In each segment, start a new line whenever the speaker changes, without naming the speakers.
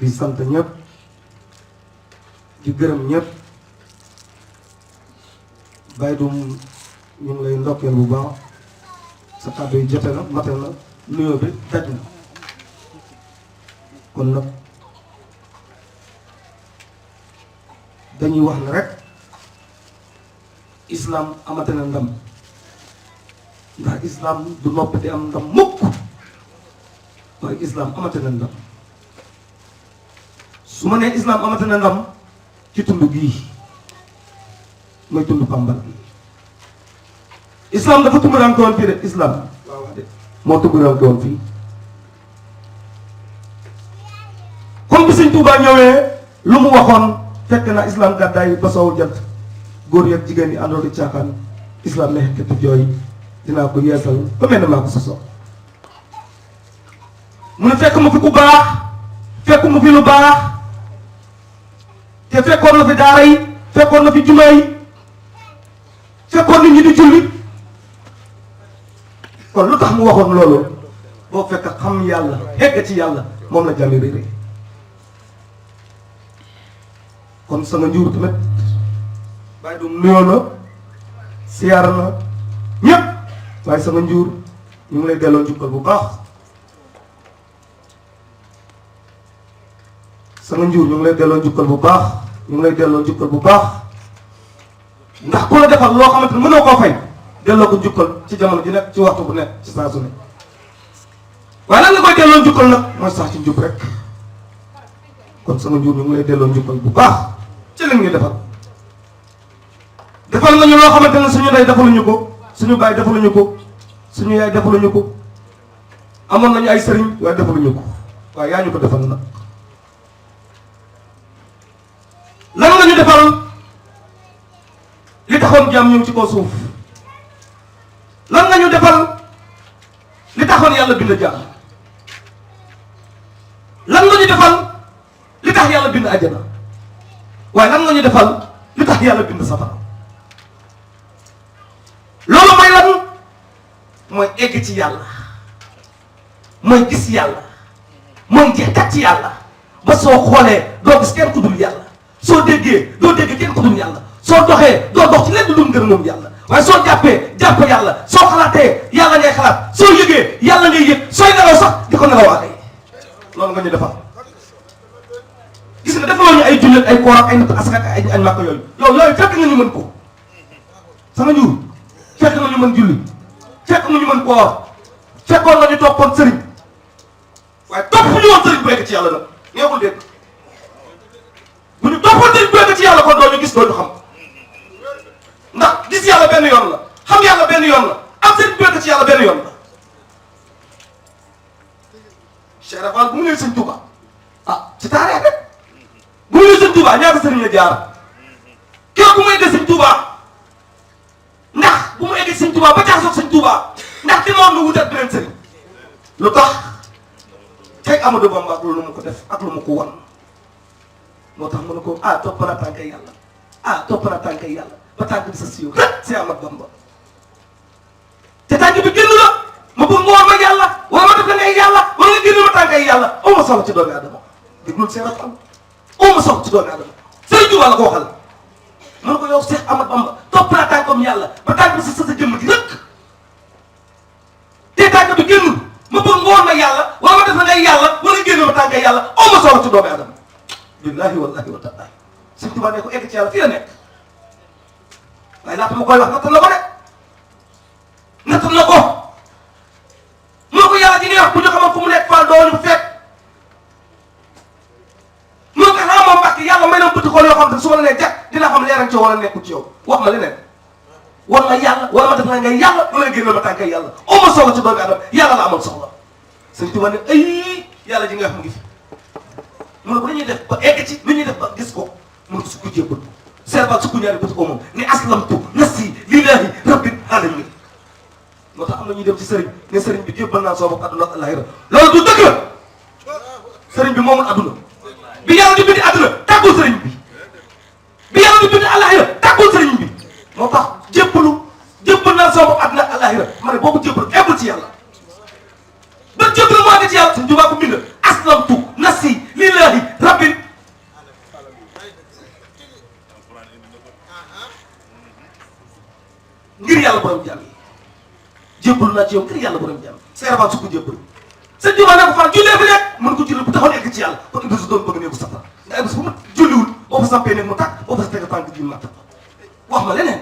di sant ñëpp di gërëm ñëpp Baye Doum ñu ngi lay ndokkeel bu baax sa kàddu yi jote na mate na nuyoo bi daj na kon nag dañuy wax ne rek islam amate na ndam ndax islam du noppi di am ndam mukk waaye islam amate na ndam su ma nee islam amate na ndam ci tund gii mooy tund Pambal islam dafa tumuraanke woon fii de islam waaw de moo tumuraanke woon fii comme bi Sëñ Tuubaa ñëwee lu mu waxoon fekk na islam gàddaay ba soowu jant góor yeeg jigéen ñi àndoo di caaxaan islam ne xekkatu jooy dinaa ko yeesal ba mel ne maa ko sosoo mu ne fekk ma fi ku baax fekk ma fi lu baax te fekkoon na fi daara yi fekkoon na fi jumaa yi fekkoon nit ñi di julli kon lu tax mu waxoon loolu boo fekk xam yàlla xegg ci yàlla moom la jàmmi réeré kon sama njuur tamit Baye Doum nuyoo na siyaar na ñëpp waaye sama njuur ñu ngi lay delloo njukkal bu baax sama njuur ñu ngi lay delloo njukkal bu baax ñu ngi lay delloo njukkal bu baax ndax ku la defal loo xamante ne mënoo koo fay delloo ko njukkal ci jamono ji nekk ci waxtu bu nekk ci saa su ne waaye lan nga koy delloo njukkal nag mooy sax ci njub rek kon sama njuur ñu ngi lay delloo njukkal bu baax ci li ñu defal nga ñu loo xamante ne suñu ndey defaluñu ko suñu baay defaluñu ko suñu yaay defaluñu ko amoon nañu ay sëriñ waaye defaluñu ko waaye yaa ñu ko defal nag lan nga ñu defal li taxoon jaam ñëw ci kaw suuf lan nga ñu defal li taxoon yàlla bind jaam lan nga ñu defal li tax yàlla bind àjjana waaye lan nga ñu defal li tax yàlla bind safara loolu mooy lan mooy egg ci yàlla mooy gis yàlla mooy jeexkat ci yàlla ba soo xoolee doo gis kenn ku dul yàlla soo déggee doo dégg kenn ku dul yàlla soo doxee doo dox ci lenn lu dul ngër moom yàlla waaye soo jàppee jàpp yàlla soo xalaatee yàlla ngay xalaat soo yëgee yàlla ngay yëg sooy nelaw sax di ko nelawaatee loolu nga ñu defal gis nga defaloo ñu ay jullit ay koor ak ay natt asaka ak ay màkk yooyu yooyu fekk nga ñu mën ko sama njuur fekk nga ñu mën julli fekk nga ñu mën koor fekkoon nga ñu toppoon sëriñ waaye topp ñu woon sëriñ bu egg ci yàlla nag neexul dégg bu ñu toppoon sëriñ bu egg ci yàlla kon doo ñu gis doo ñu xam ndax gis yàlla benn yoon la xam yàlla benn yoon la am sëriñ bu egg ci yàlla benn yoon la Cheikh Rafal bu mu ñëwee Sëñ Touba ah ci taarix rek bu mu ñëwee Sëñ Touba ñaata sëriñ la jaar keroog bu mu eggee Sëñ Touba ndax bu mu eggee Sëñ Touba ba jaxasoog Sëñ Touba ndax demoon nga wut ak beneen sëriñ lu tax tey Amadou Bamba ak lu mu ko def ak lu mu ko wan moo tax mu ne ko ah topp naa tànkay yàlla ah topp naa tànkay yàlla ba tànk bi sa siiw rek c'est Amadou Bamba te tànk bi génn la ma bëgg nga war ma yàlla wala ma def la ngay yàlla wala nga génn ma tànkay yàlla aw ma soxla ci doomi adama déglul seen rafal aw ma soxla ci doomi adama Sëriñ Tuubaa la ko waxal mu ne ko yow Cheikh Amadou Bamba topp naa tànkam yàlla ba tànk bi sa jëmm gi rek te tànk bi génnul ma bëgg nga war ma yàlla wala ma def la ngay yàlla wala nga génn ma tànkay yàlla aw ma soxla ci doomi adama billahi wallahi wa taala Sëriñ Tuubaa ne ko egg ci yàlla fii la nekk waaye laata ma koy wax nattal na ko de nattal na ko moo ko yàlla ji ngay wax bu ñu xamoon fu mu nekk Fall doo ñu fekk moo ko xanaa moom Mbàkke yàlla may na bëti xool yoo xam ne su ma la nee jàkk dina xam leeral ci yow wala nekkul ci yow wax ma leneen war ma yàlla wala ma def na ngay yàlla wala génn ma tànkay yàlla oo ma soxla ci doomi adama yàlla la amoon soxla Sëriñ Tuubaa ne ay yàlla ji ngay wax mu ngi fi mu ne ko lu ñuy def ba egg ci lu ñuy def ba gis ko mu ne ko sukku jébbal serbal sukku ñaari bëti ko moom ne aslamtu nafsi lillahi rabbil alamin moo tax am na ñuy dem ci sëriñ ne sëriñ bi jébbal naa soo bopp àdduna ak àllaaxira loolu du dëgg la sëriñ bi moomul àdduna bi yàlla di bind àdduna tàggul sëriñ bi yàlla di bind àllaaxira tàggul sëriñ bi moo tax jébbal naa soo bopp àdduna ak àllaaxira ma ne boobu jébbal eggul ci yàlla ba jébbal moo àgg ci yàlla Sëriñ Tuubaa ko bind aslamtu nafsi lillahi ngir yàlla borom jàmm yi jébbalu naa ci yow ngir yàlla borom jàmm Seex Ibra Faal su ko jébbalu sëñ Tuubaa ne ko Faal jullee fi nekk mën ko julli bu taxoon egg ci yàlla kon Iblis doon bëgg ne bu safara nga Iblis bu mu julliwul boo fa sampee nekk mu tàkk boo fa sa teg tànk ji mu natt wax ma leneen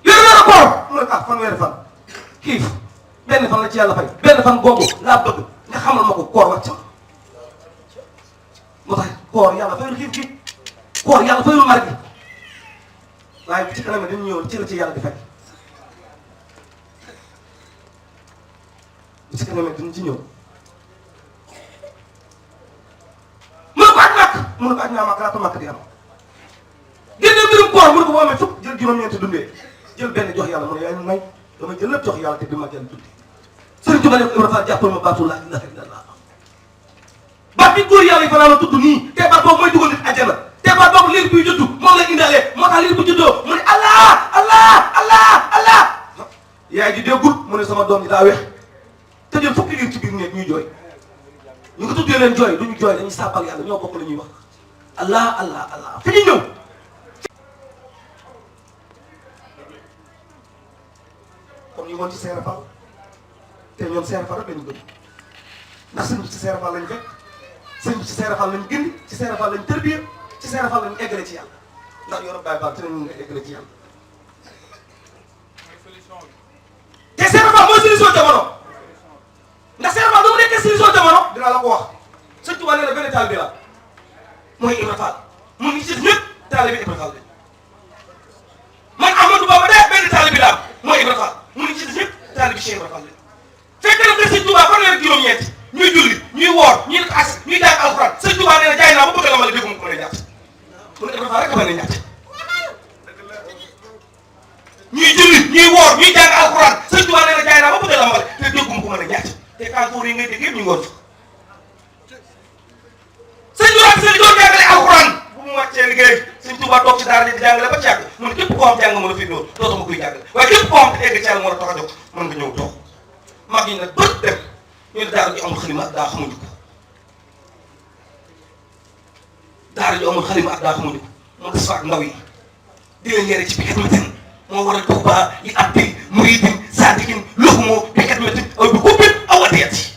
yore naa koor mu ne ko fanweeri fan xiif benn fan la ci yàlla fay benn fan googu laa bëgg nga xamal ma ko koor wàcc moo tax koor yàlla fayul xiif gi koor yàlla fayul mar gi waaye bu ci kanam dañu ñëw ci la ci yàlla di fay bu ci kanam dañu ci ñëw mu ne ko aj màkk mu ne ko aj naa màkk laata màkk di am génne mbirum koor mu ne ko boo amee fukk jël juróom-ñeenti dundee jël benn jox yàlla mu ne yaa ngi may dama jël lépp jox yàlla te bi ma jël dundee Sëriñ Tuubaa ne ko Ibra Faal jàppal ma baatu laa ilaaha illallaah baat bi góor yàlla yi fanaa la tudd nii te baat boobu mooy dugal nit àjjana te baat boobu liir buy juddu moom la indaale moo tax liir bu juddoo mu ne allah allah allah allah yaay ji déggul mu ne sama doom ji daa weex te jël fukki liir ci biir néeg ñuy jooy ñu ko tuddee leen jooy duñu jooy dañuy sàbbal yàlla ñoo bokk la ñuy wax allah allah allah fi ñu ñëw kon ñu woon ci Seex Ibra Faal te ñoom Seex Ibra Faal rek lañu gëm ndax sëñ bi ci Seex Ibra Faal lañu fekk sëñ bi ci Seex Ibra Faal lañu gindi ci Seex Ibra Faal lañu tërbiya ci Seex Ibra Faal lañu eggale ci yàlla ndax yoonu Baay Faal ci lañu nga eggale ci yàlla te Seex Ibra Faal mooy solution jamono ndax Seex Ibra Faal du mu nekkee solution jamono dinaa la ko wax sëñ Tuubaa nee na benn taalibe la mooy Ibra Faal mu ngi ci ñëpp taalibe Ibra Faal man Ahmadou Bamba de benn taalibe la am mooy Ibra Faal mu ngi ci ñëpp taalibe Cheikh Ibra Faal fekk na que sëñ Tuubaa fanweer ak juróom-ñeent ñuy julli ñuy woor ñuy def as ñuy jàng alxuraan sëñ Tuubaa nee na jaay naa ba bëgg la ma la déggu mu ko mën a ñàkk mu ne Ibra Faal rek a mën a ñàkk ñuy julli ñuy woor ñuy jàng alxuraan sëñ Tuubaa nee na jaay naa ba bëgg la ma la te déggu mu ko mën a ñàkk te kankoor yi ngay dégg yëpp ñu ngi woon fa sëñ Tuubaa sëñ doon jàngale alxuraan bu mu wàccee liggéey sëñ Tuubaa toog ci daara di jàngale ba ci yàgg mu ne képp koo xam jàng mën a fi ñëw dootuma koy jàngale waaye képp koo xam te egg ci yàlla moo la tax a jóg mën nga ñëw toog mag ñi nag bët dem ñu ne daara ji amul xalima ak daa xamuñu ko daara ji amul xalima ak daa xamuñu ko mu des fa ak ndaw yi di leen yere ci piquet métin moo waral Tuuba yi abdi muridin sadikin loxumoo piquet métin aw bi kubbit aw adiyati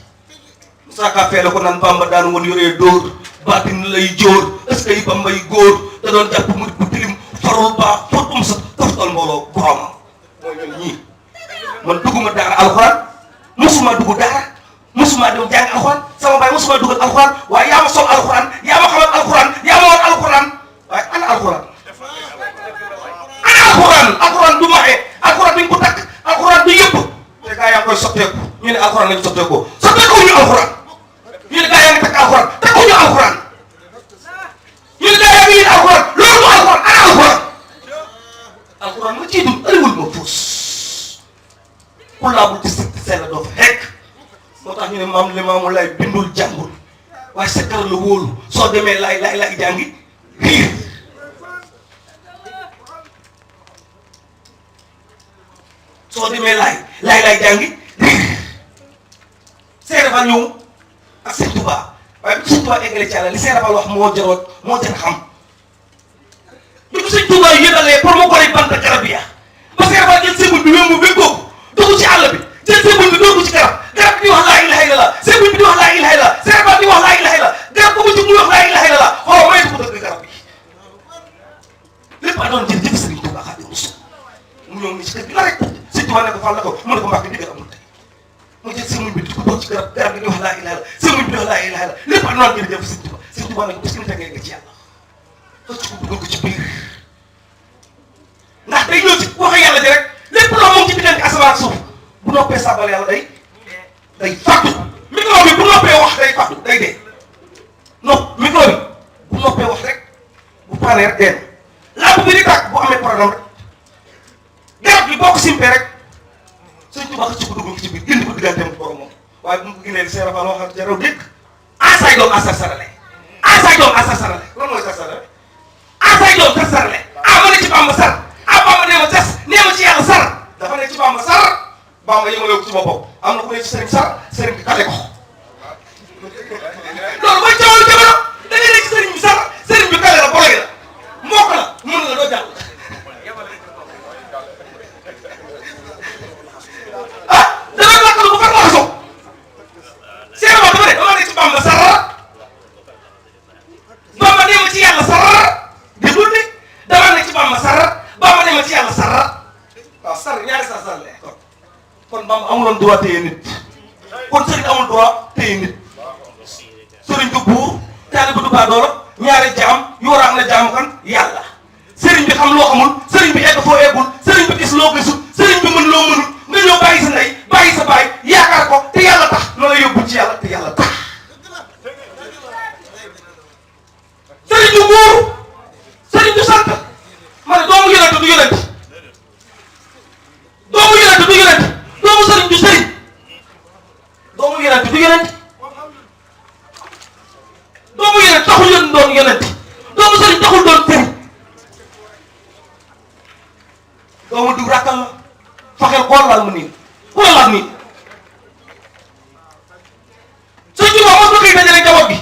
Moussa Ka fee la ko naan Bamba daan woon yoree dóor baatin lay jóor est-ce que yi Bamba yi góor da doon jàpp murid bu tilim farul baax fóot bu mu sat toftal mbooloo boromam mooy ñun ñii man dugguma daara alxuraan musuma dugg daara musuma dem jàng alxuraan sama baay musuma duggal alxuraan waaye yaa ma sol alxuraan yaa ma xamal alxuraan yaa ma woon alxuraan waaye ana alxuraan ana alxuraan alxuraan du maxee alxuraan duñ ko takk alxuraan du yëpp te gaa yaa ngi koy sotteeku ñu ne alxuraan lañ sotteekoo sotteekuwuñu alxuraan ñu ne gaa yaa ngi takk alxuraan takkuñu alxuraan ñu ne gaa yaa ngi yéen alxuraan loolu du alxuraan ana alxuraan alxuraan ma ciy dund ëriwul ma fuus ku laabul ci sell doo fa hekk moo tax ñu ne maam Limaamu Laay bindul jàngul waaye sa kër la wóolu soo demee laay jàngi riir soo demee laay jàngi riir Seex Ibra Faal ñëw ak Sëñ Tuubaa waaye bi Sëñ Tuubaa eggale ci Yàlla li Seex Ibra Faal wax moo jar xam bi ko Sëñ Tuubaa yëgalee pour mu gore bant garab ya ba Seex Ibra Faal jël sébul bi wéem mu wéggoo dugg ci àll bi jël sébul bi dóor ko ci garab garab bi di wax laa ilaaha illallaah sébul bi di wax laa ilaaha illallaah Seex Ibra Faal di wax laa ilaaha illallaah garab bu mu ci muy wax laa ilaaha illallaah xoolal may ko dëgg garab bi lépp a doon jërëjëf Sëriñ Tuubaa Xaadimu Rasuul mu ñëw ni ci kër gi la rek Sëñ Tuubaa ne ko Fall la ko mu ne ko mbàkk ndigal amul tey mu jël sëmuñ bi di ko dóor ci garab gi di wax laa ilaaha illallaah sëmuñ bi di wax laa ilaaha illallaah lépp a doon jërëjëf Sëñ Tuubaa Sëñ Tuubaa ne ko bis ki mu tegee nga ci yàlla xëcc ko dugal ko ci biir ndax day ñëw ci wax yàlla ji rek lépp loo moom ci diggante asamaan ak suuf bu noppee sàbbal yàlla day fàttu micro bi bu noppee wax day fàttu day dee non micro bi bu noppee wax rek bu paanee rek dee lampe bi di tàkk bu amee problème rek garab bi boo ko simpee rek Sëñ Tuubaa xëcc ko dugg ci biir gën ko digganteem ak borom moom waaye bu mu ko génnee Seex Ibra Faal wax jaraw dégg asay doom asar sarale asay doom asar sarale lan mooy sar sarale asay doom sar sarale ma ne ci Bamba sar Bamba nee ma des nee ma ci yàlla sar dafa ne ci Bamba sar Bamba yëngaloo ko ci boppam am na ku ne ci sëriñ sar sëriñ bi kale ko loolu mooy jamono da ngay ne ci sëriñ bi sar sëriñ bi kale la boloy la mbokk la mën la doo jàll kon Bamba amuloon droit téye nit kon sëriñ amul droit téye nit sëriñ du buur taalibe du baadoola ñaari jaam yu war a am na jaamu kan yàlla sëriñ bi xam loo xamul sëriñ bi egg foo eggul sëriñ bi gis loo gisul sëriñ bi mën loo mënul nga ñëw bàyyi sa ndey bàyyi sa baay yaakaar ko te yàlla tax loola yóbbu ci yàlla te yàlla tax sëriñ du buur sëriñ du sant ma ne doomu yonent du yonent doomu yonent du yonent doomu sëriñ du sëriñ doomu yonent du yonent doomu yonent taxul yoon doon yonent doomu sëriñ taxul doon sëriñ doomu diw rakkal la faxel xool laal mu nii xool laal nii sëñ bi mos na koy dajale njaboot gi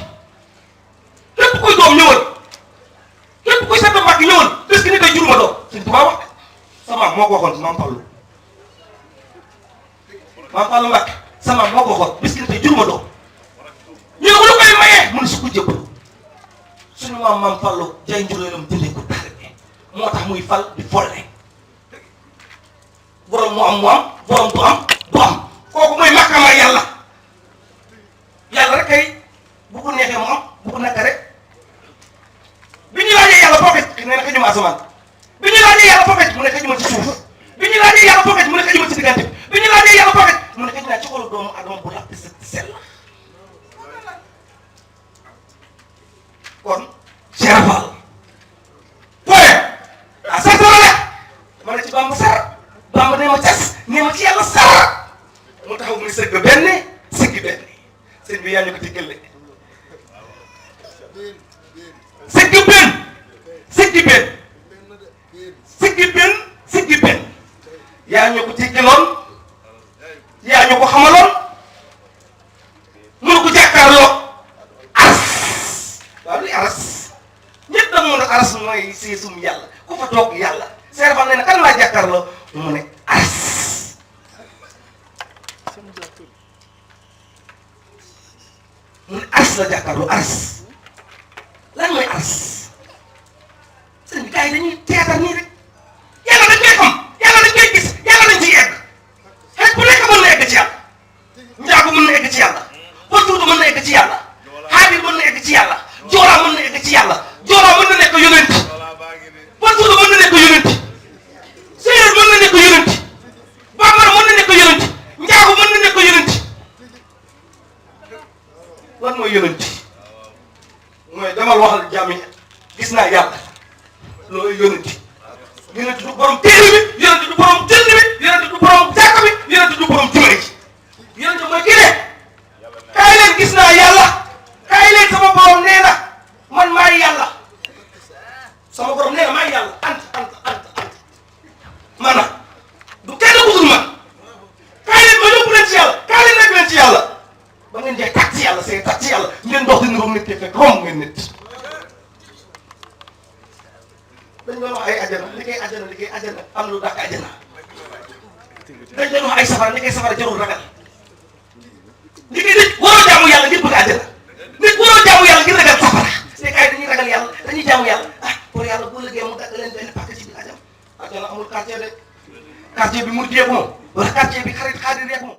képp kuy doom ñëwal képp kuy sant mbàkk ñëwal parce que ni tey juruma doom sëñ Tuubaa wax sa maam moo ko waxoon maam Fallu Mbàkke sa maam moo ko waxoon parce que ni tey juruma doom ñu ne ko lu koy mayee mu ne su ko jëbbalu suñu maam Fallu jaay njuréelam jëndee ko taalibe moo tax muy fal di folle borom mu am borom du am kooku mooy màkkaama yàlla yàlla rek kay bu ko neexee mu am bu ko naka rek bi ñu laajee yàlla foo fekk nee na xëjuma asamaan bi ñu laajee yàlla foo fekk mu ne xëjuma ci suuf bi ñu laajee yàlla foo fekk mu ne xëjuma ci diggante bi ñu laajee yàlla foo fekk mu ne xëj naa ci xolu doomu adama bu lapp set sell kon Cheikh Fall point ah sant la de ma ne ci Bamba sar Bamba ne ma cas ne ma ci yàlla sar mu taxaw muy sëgg benn sëgg benn sëñ bi yaa ñu ko diggal de sëgg benn sëgg benn sëgg benn sëgg benn yaa ñu ko diggaloon yaa ñu ko xamaloon mënu ko jàkkaarloo aras waaw luy aras ñëpp da mën a aras mooy seesum yàlla ku fa toog yàlla Seex Faal nee na kan laa jàkkaarloo mu ne aras mu ne aras la jàkkaarloo aras lan mooy aras sëñ bi gars yi dañuy teetal nii rek yàlla dañ koy xam yàlla dañ koy gis yàlla dañ ciy egg xëy bu nekk mën na egg ci yàlla njaago mën na egg ci yàlla Batuuta mën na egg ci yàlla Xaabil mën na egg ci yàlla Joolaa mën na egg ci yàlla Joolaa mën na nekk yonent Batuuta mën na nekk yonent Séeréer mën na nekk yonent Bambara mën na nekk yonent njaago mën na nekk yonent lan mooy yonent mooy demal waxal jàmm yi gis naa yàlla loolu yonent yonent du borom téere bi yonent du borom jënd bi yonent du borom jàkka bi yonent du borom jumaa ji yonent mooy kii ne kaay leen gis naa yàlla kaay leen sama borom nee na man maay yàlla sama borom nee na maay yàlla ant man du kenn ku dul man kaay leen ma yóbbu leen ci yàlla kaay leen nekk leen ci yàlla ba ngeen jeex tàkk ci yàlla see tàkk ci yàlla ngeen dox di niroog nit te fekk romb ngeen nit dañ doon wax ay ajana li koy ajana am na lu dàq ajana dañ doon wax ay safara li koy safara jarul ragal li koy nit waroo jaamu yàlla ngir bëgg ajana nit waroo jaamu yàlla ngir ragal safara te kay dañuy ragal yàlla dañuy jaamu yàlla ah pour yàlla boo liggéey mu dagg leen benn pàcc ci biir ajana ajana amul quartier de quartier bi mu jeeku moom wala quartier bi xarit xaadir yeeku moom